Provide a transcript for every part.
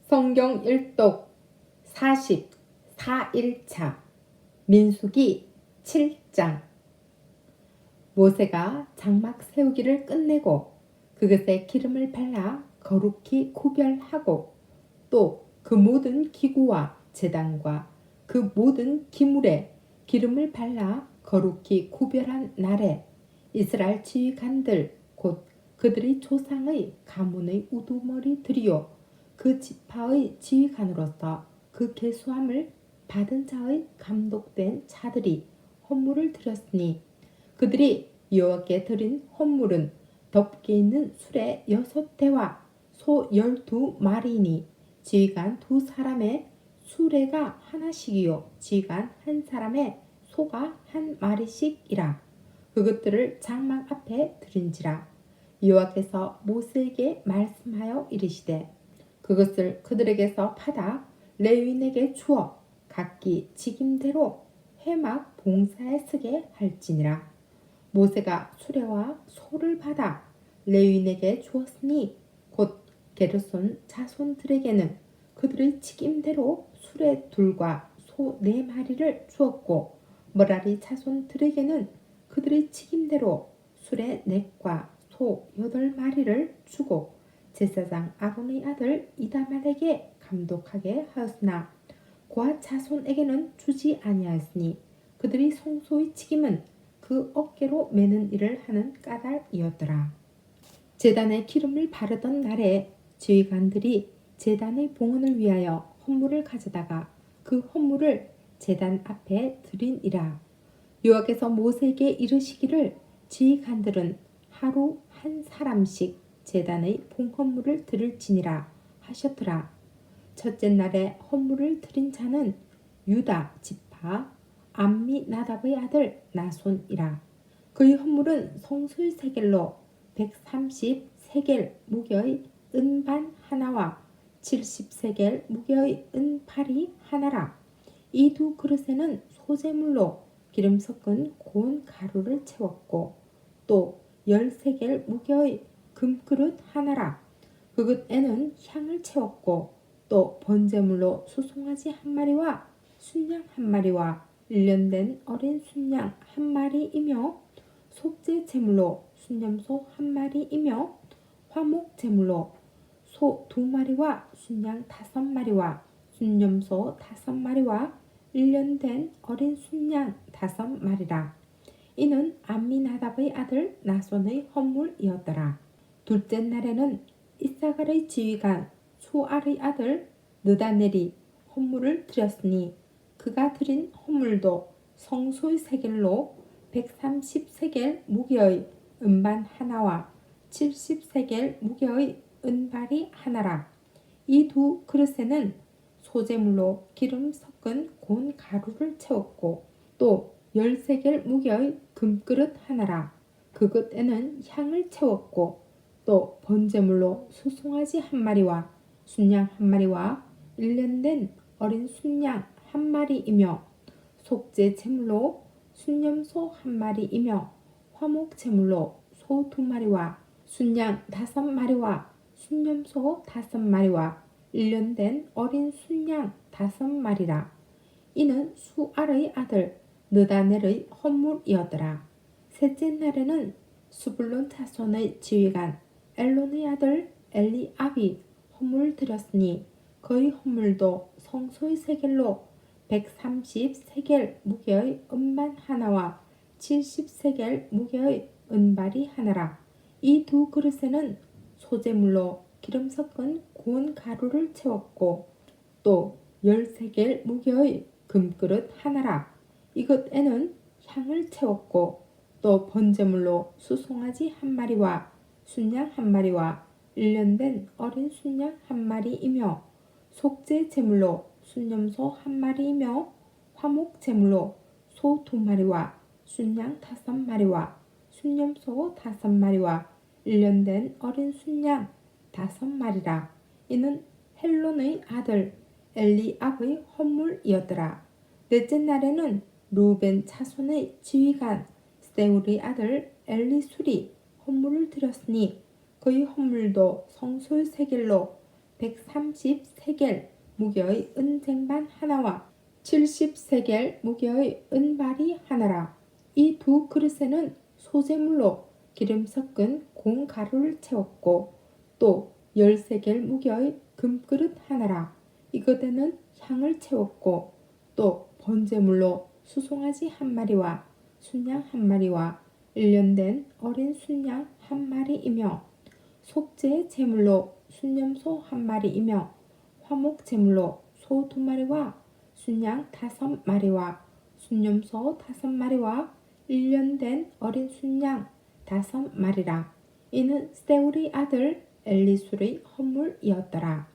성경 일독 44일차 민수기 7장. 모세가 장막 세우기를 끝내고 그것에 기름을 발라 거룩히 구별하고 또 그 모든 기구와 제단과 그 모든 기물에 기름을 발라 거룩히 구별한 날에 이스라엘 지휘관들 곧 그들의 조상의 가문의 우두머리들이요 그 지파의 지휘관으로서 그 계수함을 받은 자의 감독된 자들이 헌물을 드렸으니 그들이 여호와께 드린 헌물은 덮개 있는 수레 6대와 소 12마리니 지휘관 2사람의 수레가 하나씩이요 지휘관 1사람의 소가 1마리씩이라. 그것들을 장막 앞에 드린지라. 여호와께서 모세에게 말씀하여 이르시되 그것을 그들에게서 받아 레위인에게 주어 각기 직임대로 회막 봉사에 쓰게 할지니라. 모세가 수레와 소를 받아 레위인에게 주었으니 곧 게르손 자손들에게는 그들의 직임대로 수레 2과 소 4마리를 주었고 머라리 자손들에게는 그들의 직임대로 수레 4과 소 8마리를 주고 제사장 아론의 아들 이다말에게 감독하게 하였으나 고앗 자손에게는 주지 아니하였으니 그들이 성소의 직임은 그 어깨로 매는 일을 하는 까닭이었더라. 제단에 기름을 바르던 날에 지휘관들이 제단의 봉헌을 위하여 헌물을 가져다가 그 헌물을 제단 앞에 드리니라. 여호와께서 모세에게 이르시기를 지휘관들은 하루 1사람씩 제단의 봉헌물을 드릴지니라 하셨더라. 첫째 날에 헌물을 드린 자는 유다 지파 암미나답의 아들 나손이라. 그의 헌물은 성소의 세겔로 130세겔 무게의 은반 하나와 70세겔 무게의 은팔이 하나라. 이 2 그릇에는 소재물로 기름 섞은 고운 가루를 채웠고 또 10세겔 무게의 금그릇 하나라. 그것에는 향을 채웠고 또 번제물로 수송아지 1마리와 순양 1마리와 1년 된 어린 순양 1마리이며 속죄 제물로 순염소 1마리이며 화목 제물로 소 2마리와 순양 5마리와 순염소 5마리와 1년 된 어린 순양 5마리라. 이는 암미나답의 아들 나손의 헌물이었더라. 둘째 날에는 이사갈의 지휘관 수알의 아들 느다넬이 헌물을 드렸으니 그가 드린 헌물도 성소의 세겔로 130세겔 무게의 은반 하나와 70세겔 무게의 은발이 하나라. 이 2 그릇에는 소재물로 기름 섞은 고운 가루를 채웠고 또 10세겔 무게의 금그릇 하나라. 그것에는 향을 채웠고 또 번제물로 수송아지 1마리와 순양 1마리와 1년 된 어린 순양 1마리이며 속죄 제물로 순염소 1마리이며 화목 제물로 소 2마리와 순양 5마리와 순염소 5마리와 1년 된 어린 순양 5마리라. 이는 수알의 아들 느다넬의 헌물이었더라. 셋째 날에는 스불론 자손의 지휘관 엘론의 아들 엘리압이 헌물을 드렸으니 그의 헌물도 성소의 세겔로 130세겔 무게의 은반 하나와 70세겔 무게의 은발이 하나라. 이 2 그릇에는 소재물로 기름 섞은 고운 가루를 채웠고 또 10세겔 무게의 금그릇 하나라. 이것에는 향을 채웠고 또 번제물로 수송아지 1마리와 순양 1마리와 1년 된 어린 순양 1마리이며 속죄 제물로 순염소 1마리이며 화목 제물로 소 2마리와 순양 5마리와 순염소 5마리와 1년 된 어린 순양 5마리라. 이는 헬론의 아들 엘리압의 헌물이었더라. 넷째 날에는 루벤 자손의 지휘관 스데울의 아들 엘리술이 헌물을 드렸으니 그의 헌물도 성소의 세겔로 130세겔 무게의 은쟁반 하나와 70세겔 무게의 은발이 하나라. 이 두 그릇에는 소재물로 기름 섞은 공가루를 채웠고 또 10세겔 무게의 금그릇 하나라. 이것에는 향을 채웠고 또 번제물로 수송아지 한 마리와 순양 한 마리와 1년 된 어린 순양 한 마리이며 속죄 제물로 순염소 한 마리이며 화목 제물로 소 2마리와 순양 5마리와 순염소 5마리와 1년 된 어린 순양 5마리라. 이는 세울의 아들 엘리술의 헌물이었더라.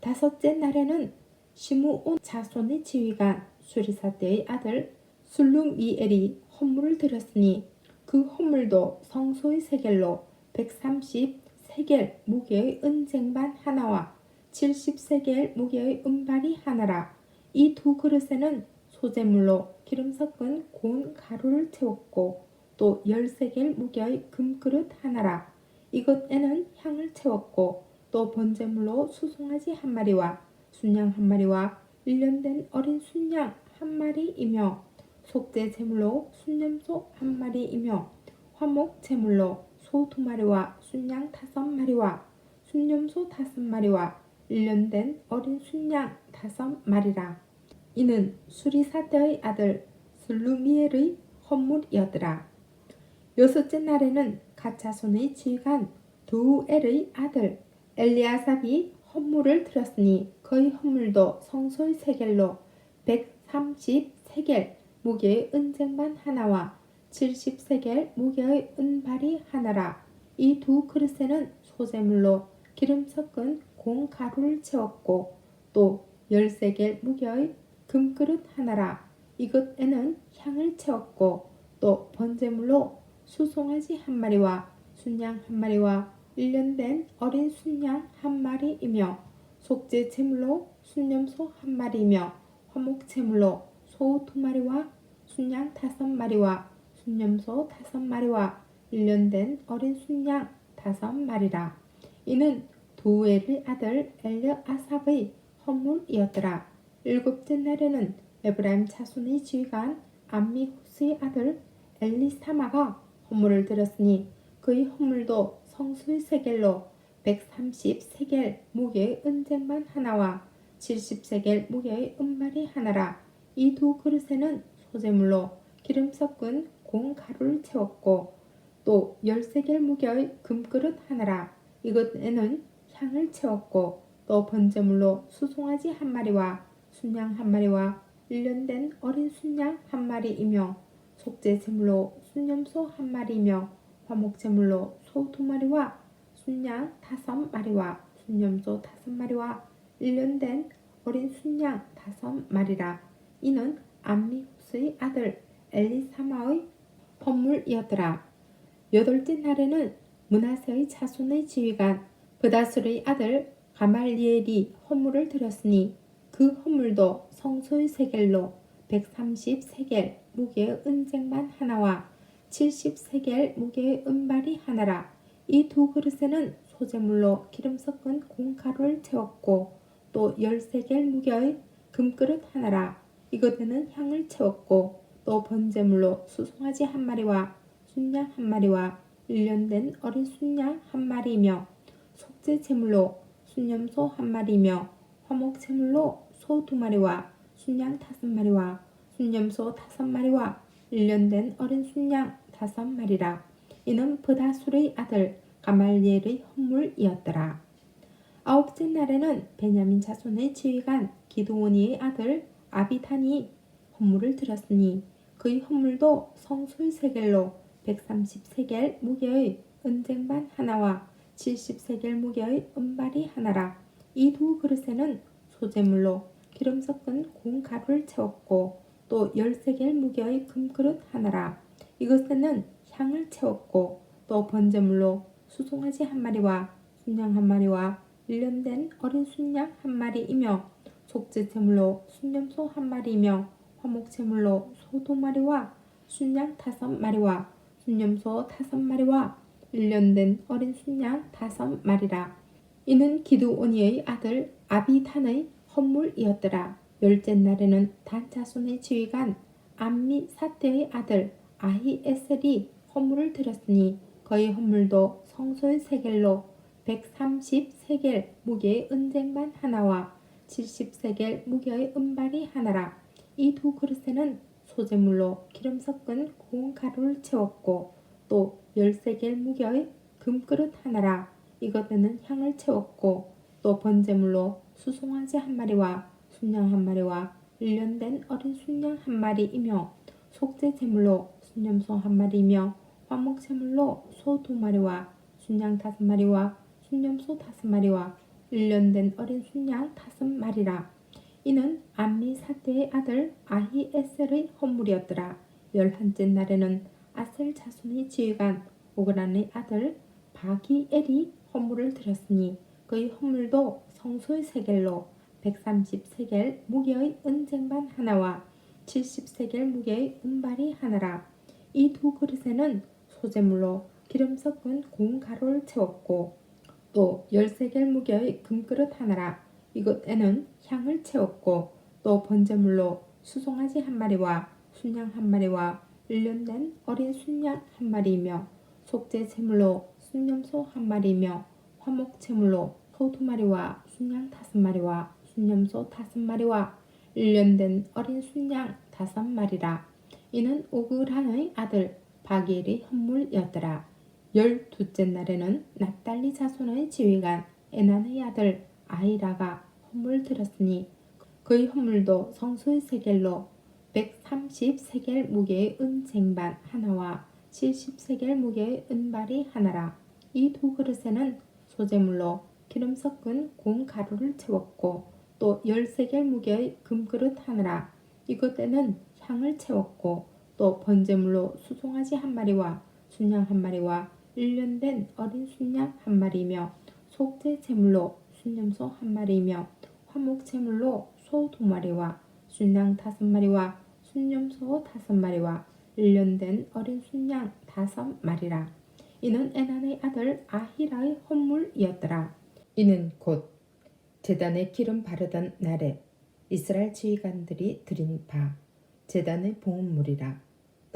다섯째 날에는 시므온 자손의 지휘관 수리사대의 아들 술루미엘이 헌물을 드렸으니 그 헌물도 성소의 세겔로 130세겔 무게의 은쟁반 하나와 70세겔 무게의 은발이 하나라. 이 두 그릇에는 소재물로 기름 섞은 고운 가루를 채웠고 또 10세겔 무게의 금그릇 하나라. 이것에는 향을 채웠고 또 번제물로 수송아지 한 마리와 순양 한 마리와 1년 된 어린 순양 한 마리이며 속죄 제물로 순염소 한 마리이며 화목 제물로 소 2마리와 순양 5마리와 순염소 5마리와 1년 된 어린 순양 5마리라. 이는 수리사대의 아들 슬루미엘의 헌물이었더라. 여섯째 날에는 갓자손의 지휘관 두엘의 아들 엘리아삽이 헌물을 드렸으니 그의 헌물도 성소의 세겔로 130세겔 무게의 은쟁반 하나와 70세겔 무게의 은발이 하나라. 이 두 그릇에는 소재물로 기름 섞은 공가루를 채웠고 또 10세겔 무게의 금그릇 하나라. 이것에는 향을 채웠고 또 번제물로 수송아지 한 마리와 순양 한 마리와 1년 된 어린 순양 한 마리이며 속죄 제물로 순염소 한 마리이며 화목 제물로 소 2마리와 순양 5마리와 순염소 5마리와 1년 된 어린 순양 5마리라. 이는 두엘의 아들 엘르아삽의 헌물이었더라. 일곱째 날에는 에브라임 자손의 지휘관 암미후스의 아들 엘리사마가 헌물을 드렸으니 그의 헌물도 성수의 세겔로 130세겔 무게의 은쟁반 하나와 70세겔 무게의 은발이 하나라. 이 두 그릇에는 소재물로 기름 섞은 공가루를 채웠고 또 10세겔 무게의 금그릇 하나라. 이것에는 향을 채웠고 또 번제물로 수송아지 한 마리와 순양 한 마리와 1년 된 어린 순양 한 마리이며 속죄 제물로 순염소 한 마리이며 화목 제물로 소 2마리와 순양 5마리와 순염소 5마리와 1년 된 어린 순양 5마리라. 이는 암미후스의 아들 엘리사마의 헌물이었더라. 여덟째 날에는 므낫세의 자손의 지휘관 브다술의 아들 가말리엘이 헌물을 드렸으니 그 헌물도 성소의 세겔로 130세겔 무게의 은쟁반 하나와 70세겔 무게의 은발이 하나라. 이 두 그릇에는 소재물로 기름 섞은 공가루를 채웠고 또 10세겔 무게의 금그릇 하나라. 이것에는 향을 채웠고 또 번제물로 수송아지 한 마리와 순양 한 마리와 1년 된 어린 순양 한 마리이며 속죄 제물로 순염소 한 마리이며 화목 제물로 소 2마리와 순양 5마리와 순염소 5마리와 1년 된 어린 순양 5마리라. 이는 브다술의 아들 가말리엘의 헌물이었더라. 아홉째 날에는 베냐민 자손의 지휘관 기드오니의 아들 아비단이 헌물을 드렸으니 그의 헌물도 성소의 세겔로 130세겔 무게의 은쟁반 하나와 70세겔 무게의 은발이 하나라. 이 두 그릇에는 소재물로 기름 섞은 공가루를 채웠고 또 10세겔 무게의 금그릇 하나라. 이것에는 향을 채웠고 또 번제물로 수송아지 한 마리와 순양 한 마리와 1년 된 어린 순양 한 마리이며 속죄 제물로 순염소 한 마리이며 화목 제물로 소 2마리와 순양 5마리와 순염소 5마리와 1년 된 어린 순양 5마리라. 이는 기드온이의 아들 아비단의 헌물이었더라. 열째 날에는 단 자손의 지휘관 암미사대의 아들 아히에셀이 헌물을 드렸으니 그의 헌물도 성소의 세겔로 130세겔 무게의 은쟁반 하나와 70세겔 무게의 은발이 하나라. 이 두 그릇에는 소재물로 기름 섞은 고운 가루를 채웠고 또 10세겔 무게의 금그릇 하나라. 이것에는 향을 채웠고 또 번제물로 수송아지 한 마리와 순양 한 마리와 1년 된 어린 순양 한 마리이며 속죄 제물로 순염소 한 마리이며 화목 제물로 소 2마리와 순양 5마리와 순염소 5마리와 1년 된 어린 순양 5마리라. 이는 암미사대의 아들 아히에셀의 헌물이었더라. 11째 날에는 아셀 자손의 지휘관 오그란의 아들 바기엘이 헌물을 드렸으니 그의 헌물도 성소의 세겔로 130세겔 무게의 은쟁반 하나와 70세겔 무게의 은발이 하나라. 이 두 그릇에는 소재물로 기름 섞은 고운 가루를 채웠고 또 10세겔 무게의 금그릇 하나라. 이것에는 향을 채웠고 또 번제물로 수송아지 한 마리와 순양 한 마리와 1년 된 어린 순양 한 마리이며 속죄 제물로 순염소 한 마리이며 화목 제물로 소 2마리와 순양 5마리와 순염소 5마리와 1년 된 어린 순양 5마리라. 이는 오그란의 아들 바기엘의 헌물이었더라. 12째 날에는 납달리 자손의 지휘관 에난의 아들 아히라가 헌물 드렸으니 그의 헌물도 성소의 세겔로 130세겔 무게의 은쟁반 하나와 70세겔 무게의 은발이 하나라. 이 두 그릇에는 소재물로 기름 섞은 고운 가루를 채웠고 또 10세겔 무게의 금그릇 하나라. 이것에는 향을 채웠고 또 번제물로 수송아지 한 마리와 순양 한 마리와 1년 된 어린 순양 한 마리이며 속죄 제물로 순염소 한 마리이며 화목 제물로 소 2마리와 순양 5마리와 순염소 5마리와 1년 된 어린 순양 5마리라. 이는 에난의 아들 아히라의 헌물이었더라. 이는 곧 제단에 기름 바르던 날에 이스라엘 지휘관들이 드린 바 제단의 봉헌물이라.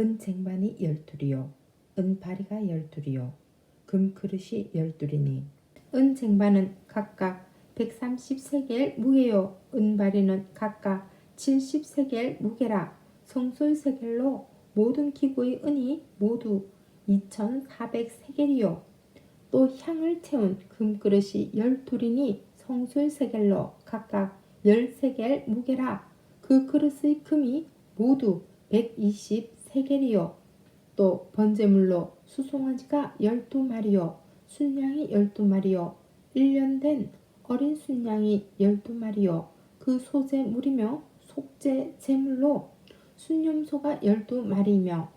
은쟁반이 12이요 은바리가 12이요 금그릇이 12이니 은쟁반은 각각 130세겔 무게요 은바리는 각각 70세겔 무게라. 성소의 세겔로 모든 기구의 은이 모두 2400세겔이요 또 향을 채운 금그릇이 12이니 성소의 세겔로 각각 10세겔 무게라. 그 그릇의 금이 모두 120세겔이요 또 번제물로 수송아지가 12마리요 순양이 12마리요 1년 된 어린 순양이 12마리요 그 소재물이며 속죄 제물로 순염소가 12마리이며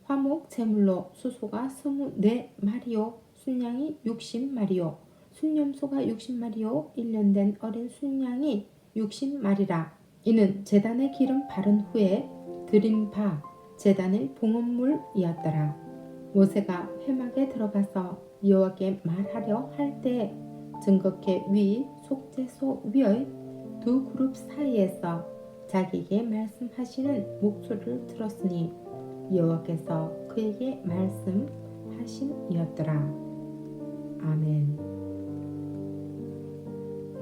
화목 제물로 수소가 24마리요 순양이 60마리요 순염소가 60마리요 1년 된 어린 순양이 60마리라. 이는 제단에 기름 바른 후에 드린 바 제단의 봉헌물이었더라. 모세가 회막에 들어가서 여호와께 말하려 할 때에 증거케 위 속죄소 위의 두 그룹 사이에서 자기에게 말씀하시는 목소리를 들었으니 여호와께서 그에게 말씀하심이었더라. 아멘.